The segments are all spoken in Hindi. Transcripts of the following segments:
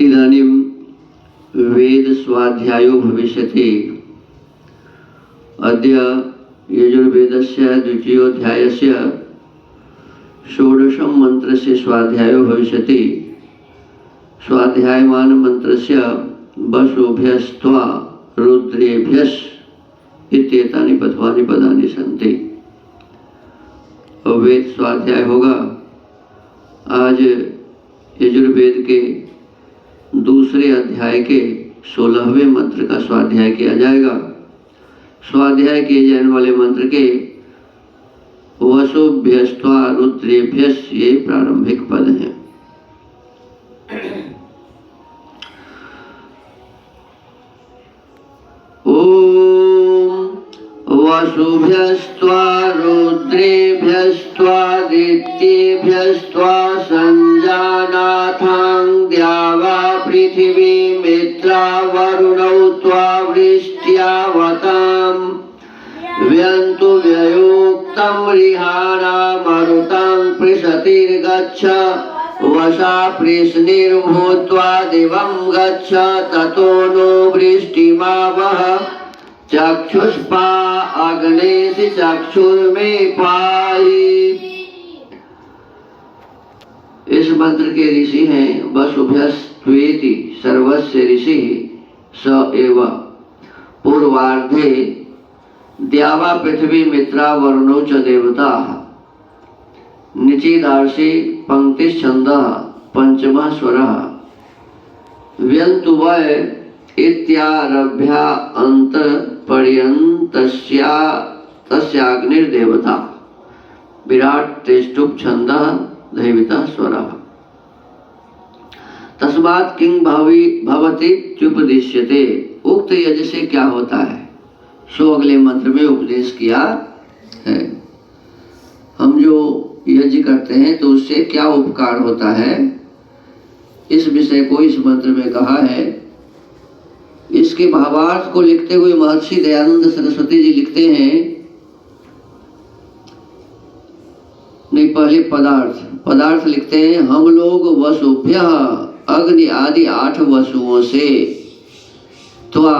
इदानीं वेद स्वाध्यायो भविष्यति। अद्य यजुर्वेदस्य द्वितीयोऽध्यायस्य षोडशं मन्त्रस्य स्वाध्यायो भविष्यति। स्वाध्यायमान मन्त्रस्य वसुभ्यस्त्वा रुद्रेभ्यस् इत्येतानि पद्मानि पदानि सन्ति। वेद स्वाध्याय होगा। आज यजुर्वेद के दूसरे अध्याय के 16वें मंत्र का स्वाध्याय किया जाएगा। स्वाध्याय किए जाने वाले मंत्र के वसुभ्यस्त्वा रुद्रेभ्यस् ये प्रारंभिक पद हैं। ओम वसुभ्यस्त्वा रुद्रेभ्यस्त्वा दित्येभ्यस्त्वा संजानाथां द्यावा पृथिवी मित्रा वरुणौ त्वा वृष्ट्यावताम् व्यन्तु व्ययोक्तं रिहाणा मरुतां पृषतिर्गच्छ वशा पृश्निर्भूत्वा दिवं गच्छ ततो नो वृष्टिमावह चक्षुष्पा अग्नेसि चक्षुर्मे पाहि। इस मंत्र के ऋषि हैं वसुभ्यस्त्वेति सर्वस्य ऋषि स एव। पूर्वार्धे द्यावा पृथ्वी मित्रा वरुणौ च देवताः। निचेदार्षे पंक्तिश्छन्दः पंचमः स्वरः। व्यन्तु वै इत्यारभ्य अन्त पर्यन्तस्या तस्याग्निर्देवता। विराट तेष्टुप् छन्दः दैवतः स्वरः। तस्मात् किं भवति इत्युपदिश्यते। उक्त यज्ञ से क्या होता है सो अगले मंत्र में उपदेश किया है। हम जो यज्ञ करते हैं तो उससे क्या उपकार होता है, इस विषय को इस मंत्र में कहा है। इसके भावार्थ को लिखते हुए महर्षि दयानंद सरस्वती जी लिखते हैं, नहीं पहले पदार्थ लिखते हैं। हम लोग वसुभ्य अग्नि आदि 8 वसुओं से त्वा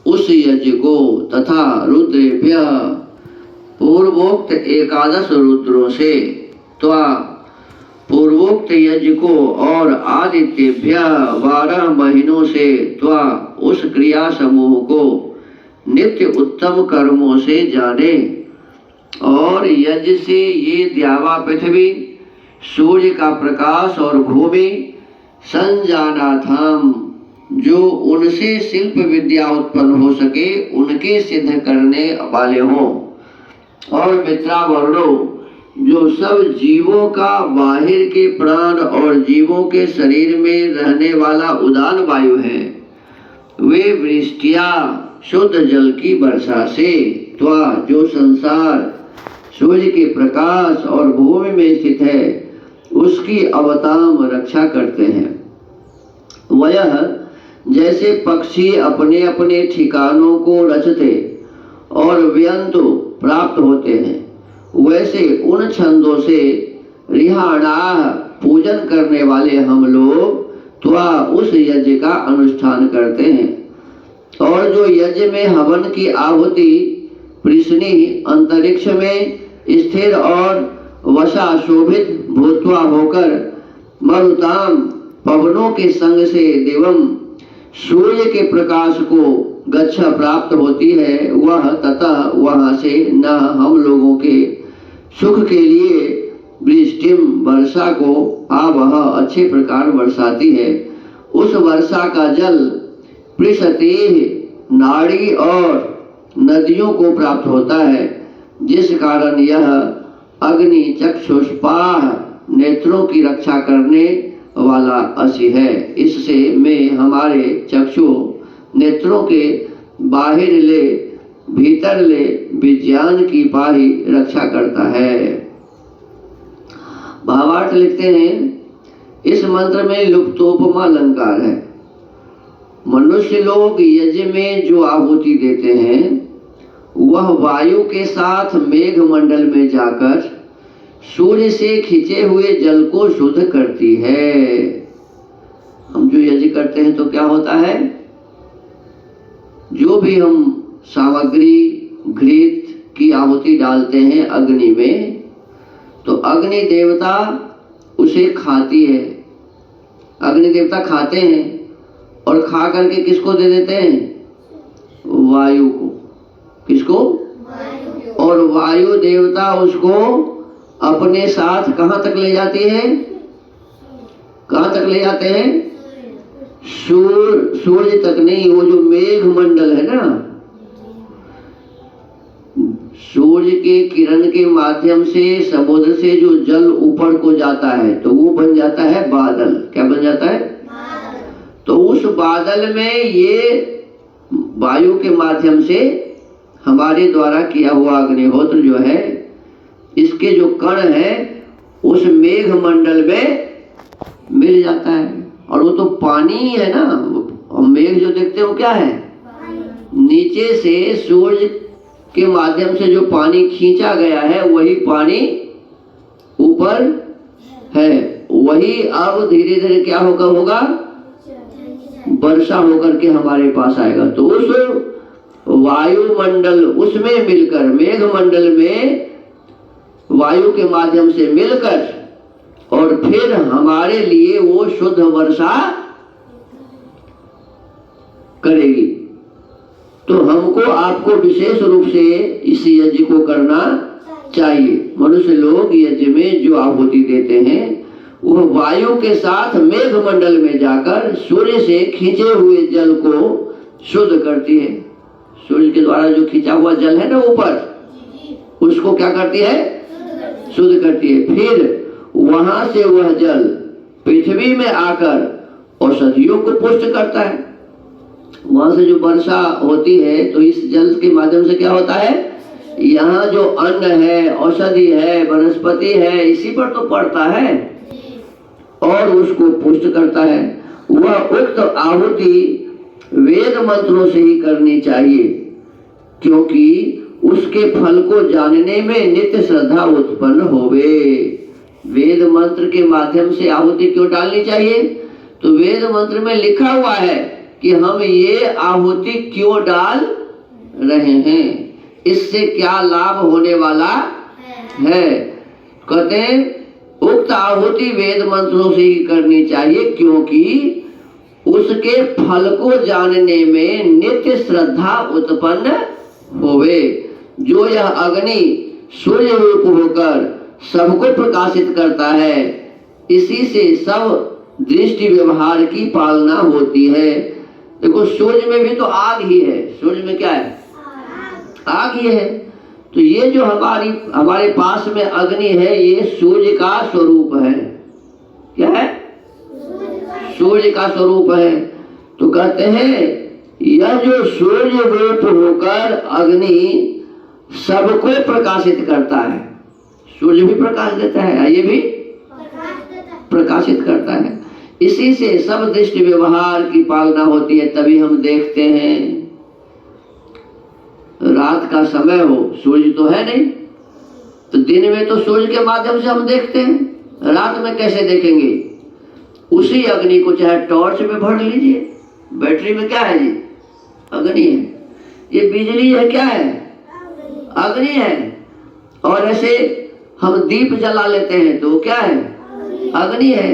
उस यज्ञ को तथा रुद्रेभ्य पूर्वोक्त 11 रुद्रों से त्वा पूर्वोक्त यज्ञ को और आदित्यभ्य 12 महीनों से त्वा उस क्रिया समूह को नित्य उत्तम कर्मों से जाने। और यज्ञ से ये द्यावा पृथ्वी सूर्य का प्रकाश और भूमि संजानाथाम जो उनसे शिल्प विद्या उत्पन्न हो सके उनके सिद्ध करने वाले हों। और मित्रा वर्णो जो सब जीवों का बाहिर के प्राण और जीवों के शरीर में रहने वाला उदान वायु है, वे वृष्टिया शुद्ध जल की वर्षा से त्वा जो संसार सूर्य के प्रकाश और भूमि में स्थित है उसकी अवताम रक्षा करते हैं। वह जैसे पक्षी अपने अपने ठिकानों को रचते और व्यंतु प्राप्त होते हैं, वैसे उन छंदों से रिहाणा पूजन करने वाले हम लोग त्वा उस यज्ञ का अनुष्ठान करते हैं। और जो यज्ञ में हवन की आहुति पृश्नि अंतरिक्ष में स्थिर और वशा शोभित भूत्वा होकर मरुताम पवनों के संग से दिवम सूर्य के प्रकाश को गच्छ प्राप्त होती है, वह ततः वहां से न हम लोगों के सुख के लिए वृष्टिम वर्षा को आवह अच्छे प्रकार बरसाती है। उस वर्षा का जल पृषते नाड़ी और नदियों को प्राप्त होता है, जिस कारण यह अग्नि चक्षुष्पाह नेत्रों की रक्षा करने वाला असी है। इससे में हमारे चक्षु नेत्रों के बाहर ले भीतर ले विज्ञान की पाही रक्षा करता है। भावार्थ लिखते हैं, इस मंत्र में लुप्तोपमा अलंकार है। मनुष्य लोग यज्ञ में जो आहुति देते हैं वह वायु के साथ मेघ मंडल में जाकर सूर्य से खींचे हुए जल को शुद्ध करती है। हम जो यज्ञ होता है, जो भी हम सामग्री घृत की आहुति डालते हैं अग्नि में, तो अग्नि देवता उसे खाती है, अग्नि देवता खाते हैं और खा करके किसको दे देते हैं? वायु को। किसको? वायु। और वायु देवता उसको अपने साथ कहां तक ले जाती है? कहां तक ले जाते हैं? सूर्य तक नहीं, वो जो मेघ मंडल है ना, सूर्य के किरण के माध्यम से समुद्र से जो जल ऊपर को जाता है तो वो बन जाता है बादल। क्या बन जाता है? बादल। तो उस बादल में ये वायु के माध्यम से हमारे द्वारा किया हुआ अग्निहोत्र जो है, इसके जो कण है उस मेघ मंडल में मिल जाता है। और वो तो पानी ही है ना, मेघ जो देखते हो क्या है? नीचे से सूर्य के माध्यम से जो पानी खींचा गया है वही पानी ऊपर है, वही अब धीरे धीरे क्या होगा? वर्षा होकर के हमारे पास आएगा। तो उस वायुमंडल उसमें मिलकर, मेघ मंडल में वायु के माध्यम से मिलकर और फिर हमारे लिए वो शुद्ध वर्षा करेगी। तो हमको आपको विशेष रूप से इस यज्ञ को करना चाहिए। मनुष्य लोग यज्ञ में जो आहुति देते हैं वह वायु के साथ मेघ मंडल में जाकर सूर्य से खींचे हुए जल को शुद्ध करती है। सूर्य के द्वारा जो खींचा हुआ जल है ना ऊपर, उसको क्या करती है? शुद्ध करती है। फिर वहां से वह जल पृथ्वी में आकर औषधियों को पुष्ट करता है। वहां से जो वर्षा होती है तो इस जल के माध्यम से क्या होता है? यहाँ जो अन्न है, औषधि है, वनस्पति है, इसी पर तो पड़ता है और उसको पुष्ट करता है। वह उक्त आहुति वेद मंत्रों से ही करनी चाहिए, क्योंकि उसके फल को जानने में नित्य श्रद्धा उत्पन्न होवे। वेद मंत्र के माध्यम से आहुति क्यों डालनी चाहिए? तो वेद मंत्र में लिखा हुआ है कि हम ये आहुति क्यों डाल रहे हैं, इससे क्या लाभ होने वाला है। कहते हैं उक्त आहुति वेद मंत्रों से ही करनी चाहिए, क्योंकि उसके फल को जानने में नित्य श्रद्धा उत्पन्न होवे। जो यह अग्नि सूर्य रूप होकर सबको प्रकाशित करता है, इसी से सब दृष्टि व्यवहार की पालना होती है। देखो सूर्य में भी तो आग ही है, सूर्य में क्या है? आग ही है। तो ये जो हमारे पास में अग्नि है, ये सूर्य का स्वरूप है। क्या है? सूर्य का स्वरूप है। तो कहते हैं यह जो सूर्य रूप होकर अग्नि सबको प्रकाशित करता है, सूर्य भी प्रकाश देता है, ये भी प्रकाशित करता है, इसी से सब दृष्टि व्यवहार की पालना होती है। तभी हम देखते हैं रात का समय हो, सूर्य तो है नहीं, तो दिन में तो सूर्य के माध्यम से हम देखते हैं, रात में कैसे देखेंगे? उसी अग्नि को चाहे टॉर्च में भर लीजिए, बैटरी में क्या है जी? अग्नि है। ये बिजली है, क्या है? अग्नि है। और ऐसे हम दीप जला लेते हैं तो क्या है? अग्नि है।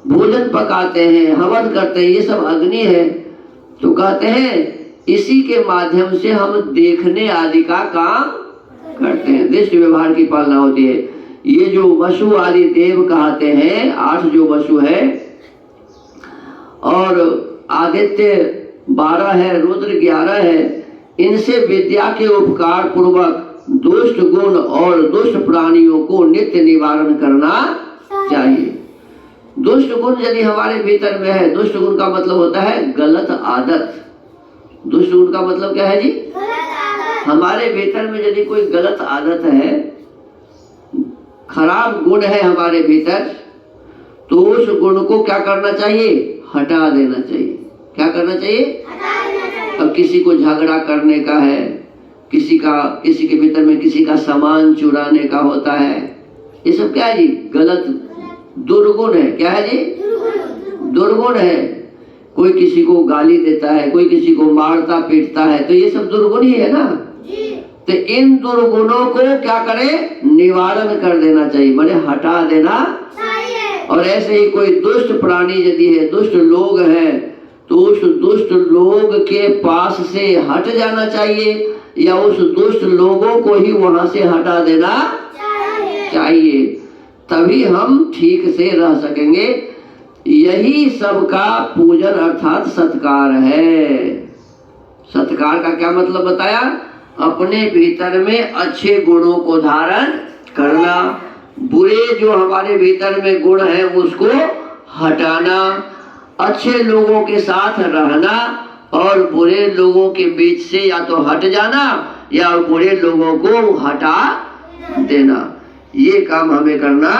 भोजन पकाते हैं, हवन करते हैं, ये सब अग्नि है। तो कहते हैं इसी के माध्यम से हम देखने आदि का काम करते हैं, दृष्टि व्यवहार की पालना होती है। ये जो वसु आदि देव कहते हैं, 8 जो वसु है, और आदित्य 12 है, रुद्र 11 है, इनसे विद्या के उपकार पूर्वक दुष्ट गुण और दुष्ट प्राणियों को नित्य निवारण करना चाहिए। दुष्ट गुण यदि हमारे भीतर में है, दुष्ट गुण का मतलब होता है गलत आदत। दुष्ट गुण का मतलब क्या है जी? हमारे भीतर में यदि कोई गलत आदत है, खराब गुण है हमारे भीतर, तो उस गुण को क्या करना चाहिए? हटा देना चाहिए। क्या करना चाहिए? अब किसी को झगड़ा करने का है, किसी के भीतर में किसी का सामान चुराने का होता है, ये सब क्या है जी? गलत दुर्गुण है। क्या है जी? दुर्गुण है। कोई किसी को गाली देता है, कोई किसी को मारता पीटता है, तो ये सब दुर्गुण ही है ना। तो इन दुर्गुणों को क्या करें, निवारण कर देना चाहिए, माने हटा देना चाहिए। और ऐसे ही कोई दुष्ट प्राणी यदि है, दुष्ट लोग हैं, तो उस दुष्ट लोग के पास से हट जाना चाहिए, या उस दुष्ट लोगों को ही वहां से हटा देना चाहिए, तभी हम ठीक से रह सकेंगे। यही सबका पूजन अर्थात सत्कार है। सत्कार का क्या मतलब बताया, अपने भीतर में अच्छे गुणों को धारण करना, बुरे जो हमारे भीतर में गुण है उसको हटाना, अच्छे लोगों के साथ रहना और बुरे लोगों के बीच से या तो हट जाना या बुरे लोगों को हटा देना, ये काम हमें करना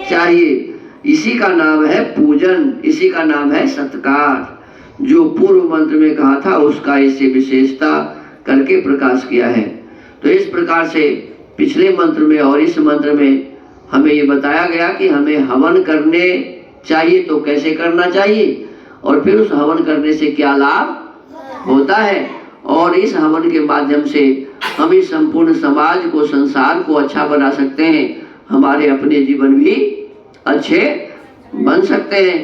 चाहिए। इसी का नाम है पूजन, इसी का नाम है सत्कार। जो पूर्व मंत्र में कहा था उसका इससे विशेषता करके प्रकाश किया है। तो इस प्रकार से पिछले मंत्र में और इस मंत्र में हमें ये बताया गया कि हमें हवन करने चाहिए तो कैसे करना चाहिए, और फिर उस हवन करने से क्या लाभ होता है, और इस हवन के माध्यम से हम इस संपूर्ण समाज को, संसार को अच्छा बना सकते हैं, हमारे अपने जीवन भी अच्छे बन सकते हैं।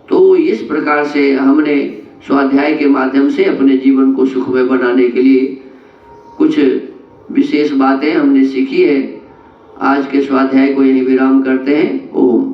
तो इस प्रकार से हमने स्वाध्याय के माध्यम से अपने जीवन को सुखमय बनाने के लिए कुछ विशेष बातें हमने सीखी है। आज के स्वाध्याय को यही विराम करते हैं। ओम।